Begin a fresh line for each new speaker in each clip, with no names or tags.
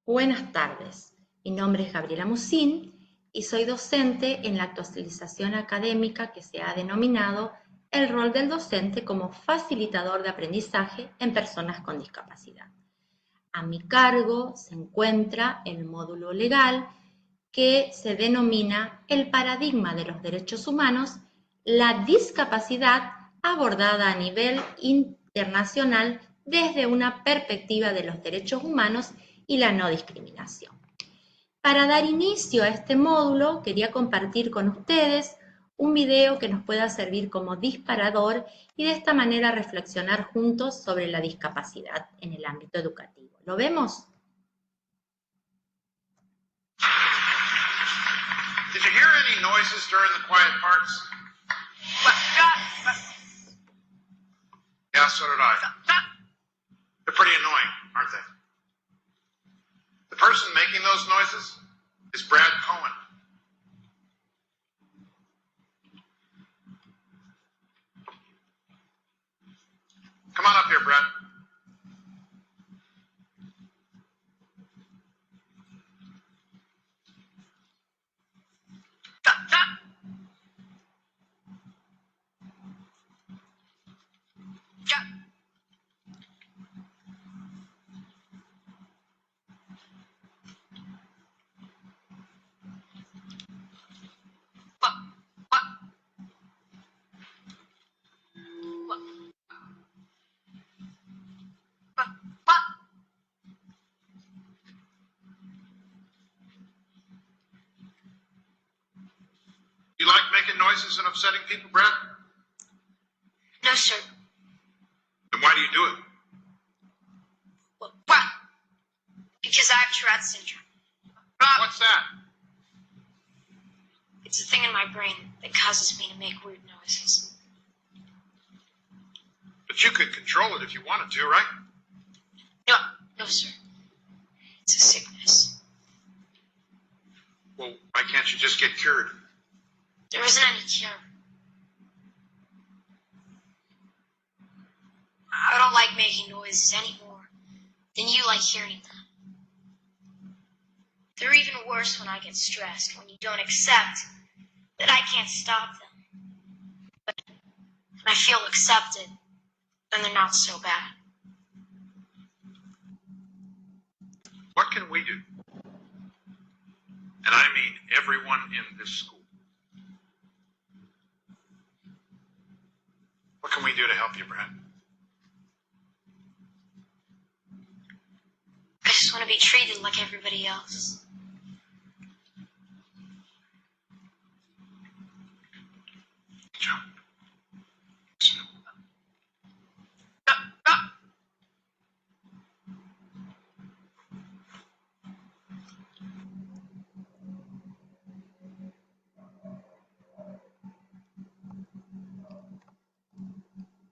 Buenas tardes, mi nombre es Gabriela Musín y soy docente en la actualización académica que se ha denominado el rol del docente como facilitador de aprendizaje en personas con discapacidad. A mi cargo se encuentra el módulo legal que se denomina el paradigma de los derechos humanos, la discapacidad abordada a nivel internacional desde una perspectiva de los derechos humanos y la no discriminación. Para dar inicio a este módulo, quería compartir con ustedes un video que nos pueda servir como disparador y de esta manera reflexionar juntos sobre la discapacidad en el ámbito educativo. ¿Lo vemos?
Did you hear any noises during the quiet parts? Yeah, so did I. They're pretty annoying, aren't they? The person making those noises is Brad Cohen. Come on up here, Brad. You like making noises and upsetting people, Brad?
No, sir.
Then why do you do it?
Well, because I have Tourette's syndrome.
What's that?
It's a thing in my brain that causes me to make weird noises.
But you could control it if you wanted to, right?
No, sir. It's a sickness.
Well, why can't you just get cured?
There isn't any cure. I don't like making noises any more than you like hearing them. They're even worse when I get stressed, when you don't accept that I can't stop them. But when I feel accepted, then they're not so bad.
What can we do? And I mean everyone in this school. What can we do to help you, Brad?
I just want to be treated like everybody else.
Joe.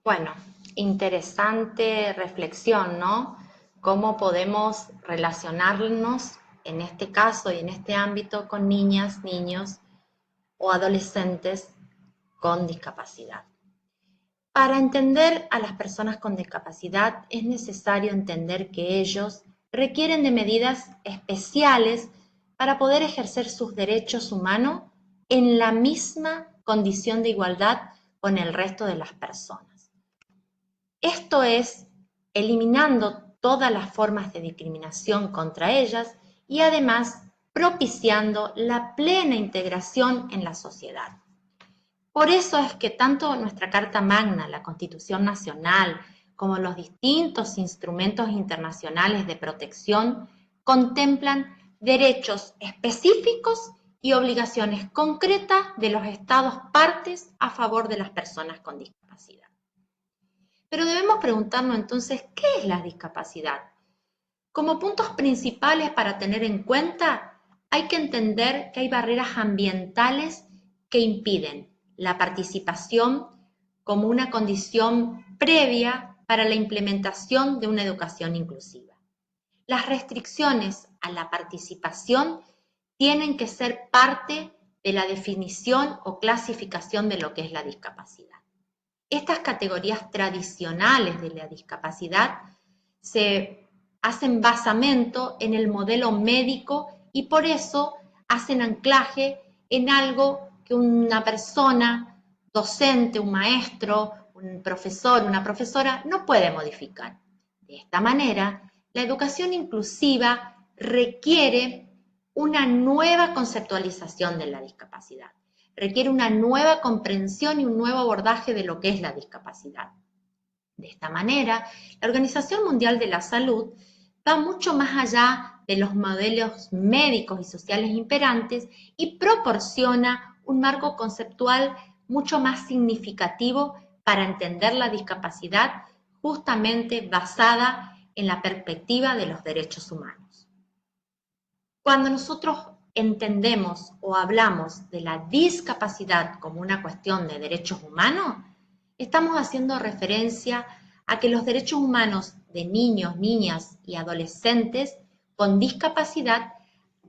Bueno, interesante reflexión, ¿no? Cómo podemos relacionarnos en este caso y en este ámbito con niñas, niños o adolescentes con discapacidad. Para entender a las personas con discapacidad es necesario entender que ellos requieren de medidas especiales para poder ejercer sus derechos humanos en la misma condición de igualdad con el resto de las personas. Esto es eliminando todas las formas de discriminación contra ellas y además propiciando la plena integración en la sociedad. Por eso es que tanto nuestra Carta Magna, la Constitución Nacional, como los distintos instrumentos internacionales de protección contemplan derechos específicos y obligaciones concretas de los Estados partes a favor de las personas con discapacidad. Pero debemos preguntarnos entonces, ¿qué es la discapacidad? Como puntos principales para tener en cuenta, hay que entender que hay barreras ambientales que impiden la participación como una condición previa para la implementación de una educación inclusiva. Las restricciones a la participación tienen que ser parte de la definición o clasificación de lo que es la discapacidad. Estas categorías tradicionales de la discapacidad se hacen basamento en el modelo médico y por eso hacen anclaje en algo que una persona, docente, un maestro, un profesor, una profesora, no puede modificar. De esta manera, la educación inclusiva requiere una nueva conceptualización de la discapacidad, requiere una nueva comprensión y un nuevo abordaje de lo que es la discapacidad. De esta manera, la Organización Mundial de la Salud va mucho más allá de los modelos médicos y sociales imperantes y proporciona un marco conceptual mucho más significativo para entender la discapacidad, justamente basada en la perspectiva de los derechos humanos. Cuando nosotros entendemos o hablamos de la discapacidad como una cuestión de derechos humanos, estamos haciendo referencia a que los derechos humanos de niños, niñas y adolescentes con discapacidad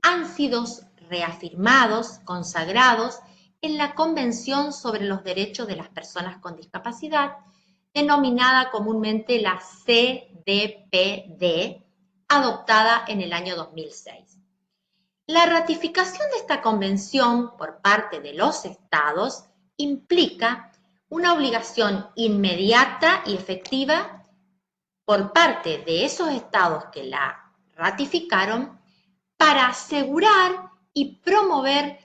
han sido reafirmados, consagrados en la Convención sobre los Derechos de las Personas con Discapacidad, denominada comúnmente la CDPD, adoptada en el año 2006. La ratificación de esta convención por parte de los estados implica una obligación inmediata y efectiva por parte de esos estados que la ratificaron para asegurar y promover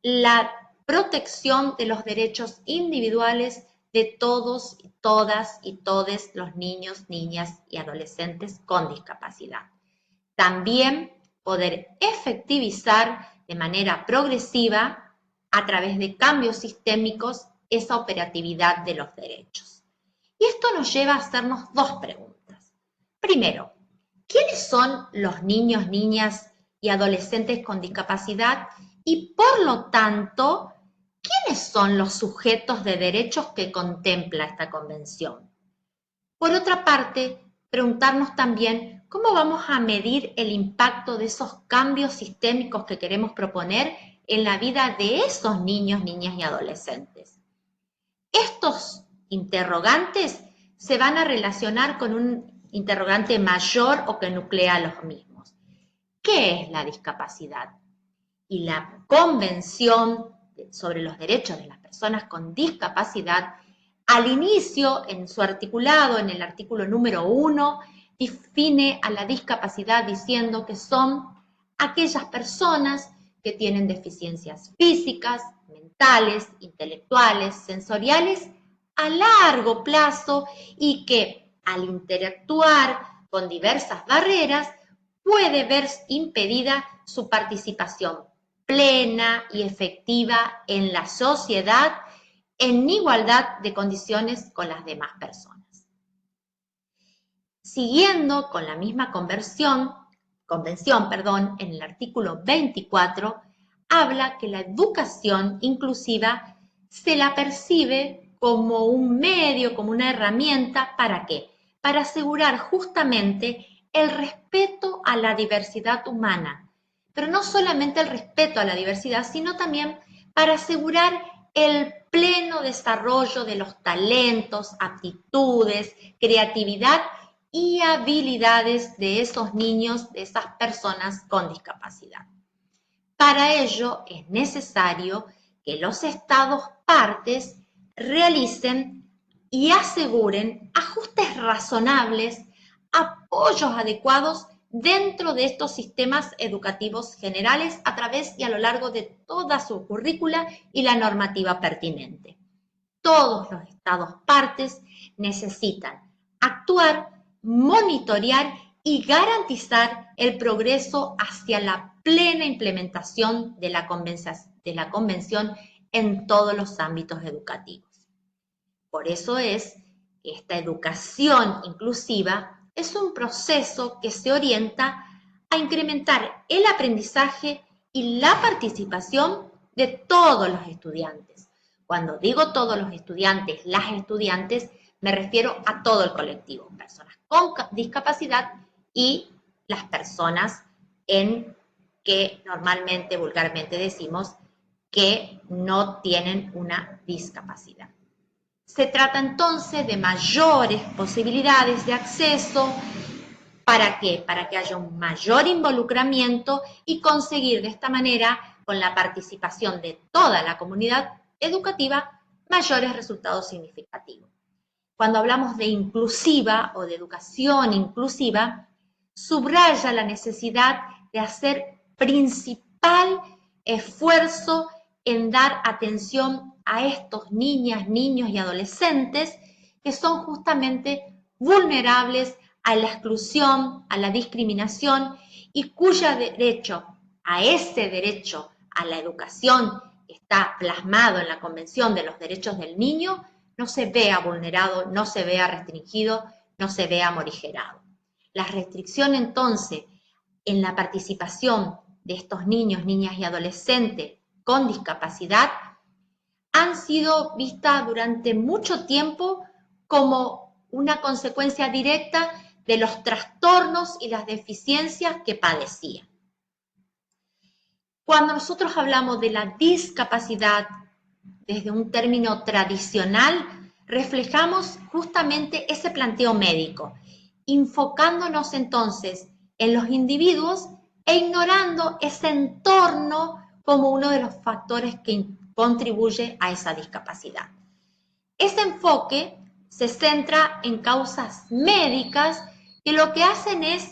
la protección de los derechos individuales de todos, todas y todes los niños, niñas y adolescentes con discapacidad. También poder efectivizar de manera progresiva, a través de cambios sistémicos, esa operatividad de los derechos. Y esto nos lleva a hacernos dos preguntas. Primero, ¿quiénes son los niños, niñas y adolescentes con discapacidad? Y por lo tanto, ¿quiénes son los sujetos de derechos que contempla esta convención? Por otra parte, preguntarnos también cómo vamos a medir el impacto de esos cambios sistémicos que queremos proponer en la vida de esos niños, niñas y adolescentes. Estos interrogantes se van a relacionar con un interrogante mayor o que nuclea los mismos. ¿Qué es la discapacidad? Y la Convención sobre los Derechos de las Personas con Discapacidad, al inicio, en su articulado, en el artículo número 1, define a la discapacidad diciendo que son aquellas personas que tienen deficiencias físicas, mentales, intelectuales, sensoriales a largo plazo y que al interactuar con diversas barreras puede ver impedida su participación plena y efectiva en la sociedad en igualdad de condiciones con las demás personas. Siguiendo con la misma convención, en el artículo 24, habla que la educación inclusiva se la percibe como un medio, como una herramienta, ¿para qué? Para asegurar justamente el respeto a la diversidad humana, pero no solamente el respeto a la diversidad, sino también para asegurar el pleno desarrollo de los talentos, aptitudes, creatividad y habilidades de esos niños, de esas personas con discapacidad. Para ello es necesario que los estados partes realicen y aseguren ajustes razonables, apoyos adecuados dentro de estos sistemas educativos generales a través y a lo largo de toda su currícula y la normativa pertinente. Todos los estados partes necesitan actuar, monitorear y garantizar el progreso hacia la plena implementación de la convención en todos los ámbitos educativos. Por eso es que esta educación inclusiva es un proceso que se orienta a incrementar el aprendizaje y la participación de todos los estudiantes. Cuando digo todos los estudiantes, las estudiantes, me refiero a todo el colectivo, personas con discapacidad y las personas que normalmente, vulgarmente decimos, que no tienen una discapacidad. Se trata entonces de mayores posibilidades de acceso ¿Para qué? Para que haya un mayor involucramiento y conseguir de esta manera, con la participación de toda la comunidad educativa, mayores resultados significativos. Cuando hablamos de inclusiva o de educación inclusiva, subraya la necesidad de hacer principal esfuerzo en dar atención a estos niñas, niños y adolescentes que son justamente vulnerables a la exclusión, a la discriminación y cuyo derecho a la educación que está plasmado en la Convención de los Derechos del Niño no se vea vulnerado, no se vea restringido, no se vea morigerado. La restricción entonces en la participación de estos niños, niñas y adolescentes con discapacidad han sido vistas durante mucho tiempo como una consecuencia directa de los trastornos y las deficiencias que padecían. Cuando nosotros hablamos de la discapacidad desde un término tradicional, reflejamos justamente ese planteo médico, enfocándonos entonces en los individuos e ignorando ese entorno como uno de los factores que contribuye a esa discapacidad. Ese enfoque se centra en causas médicas que lo que hacen es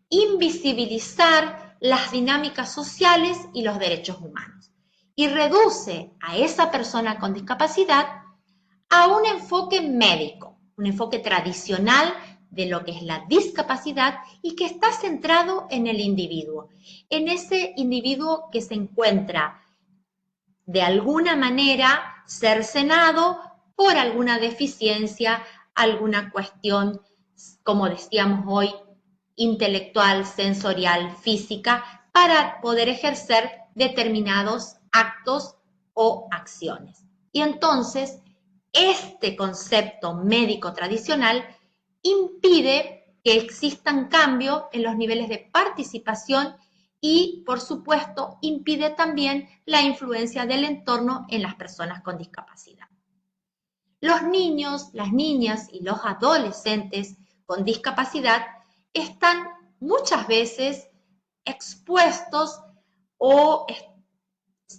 invisibilizar las dinámicas sociales y los derechos humanos y reduce a esa persona con discapacidad a un enfoque médico, un enfoque tradicional de lo que es la discapacidad y que está centrado en el individuo, en ese individuo que se encuentra de alguna manera cercenado por alguna deficiencia, alguna cuestión, como decíamos hoy, intelectual, sensorial, física, para poder ejercer determinados actos o acciones. Y entonces, este concepto médico tradicional impide que existan cambios en los niveles de participación y, por supuesto, impide también la influencia del entorno en las personas con discapacidad. Los niños, las niñas y los adolescentes con discapacidad están muchas veces expuestos o,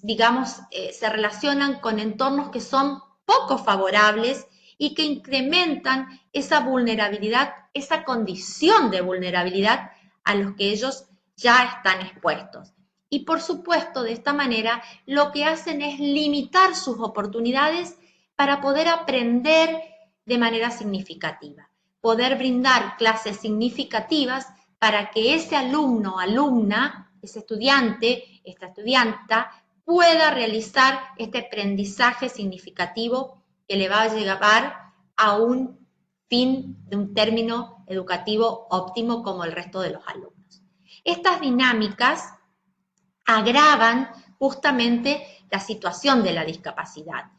digamos, se relacionan con entornos que son poco favorables y que incrementan esa vulnerabilidad, esa condición de vulnerabilidad a los que ellos ya están expuestos. Y por supuesto, de esta manera, lo que hacen es limitar sus oportunidades para poder aprender de manera significativa, poder brindar clases significativas para que ese alumno, alumna, ese estudiante, esta estudianta, pueda realizar este aprendizaje significativo que le va a llevar a un fin de un término educativo óptimo como el resto de los alumnos. Estas dinámicas agravan justamente la situación de la discapacidad.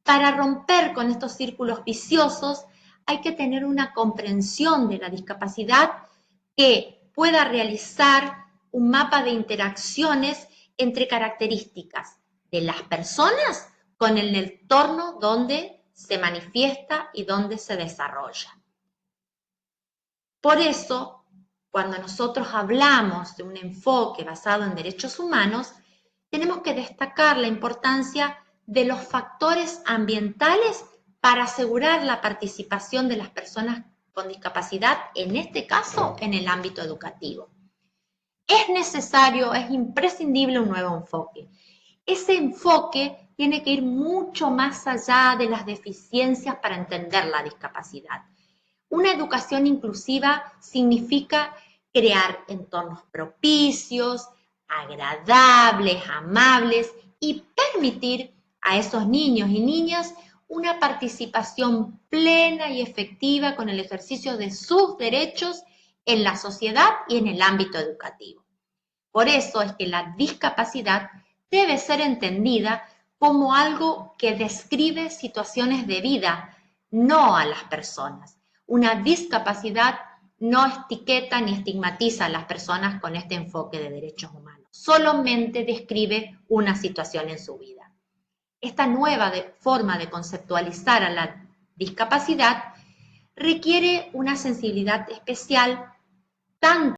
Para romper con estos círculos viciosos hay que tener una comprensión de la discapacidad que pueda realizar un mapa de interacciones entre características de las personas con el entorno donde se manifiesta y donde se desarrolla. Por eso, cuando nosotros hablamos de un enfoque basado en derechos humanos, tenemos que destacar la importancia de los factores ambientales para asegurar la participación de las personas con discapacidad, en este caso, en el ámbito educativo. Es necesario, es imprescindible un nuevo enfoque. Ese enfoque tiene que ir mucho más allá de las deficiencias para entender la discapacidad. Una educación inclusiva significa crear entornos propicios, agradables, amables y permitir a esos niños y niñas una participación plena y efectiva con el ejercicio de sus derechos en la sociedad y en el ámbito educativo. Por eso es que la discapacidad debe ser entendida como algo que describe situaciones de vida, no a las personas. Una discapacidad no etiqueta ni estigmatiza a las personas con este enfoque de derechos humanos, solamente describe una situación en su vida. Esta nueva forma de conceptualizar a la discapacidad requiere una sensibilidad especial tan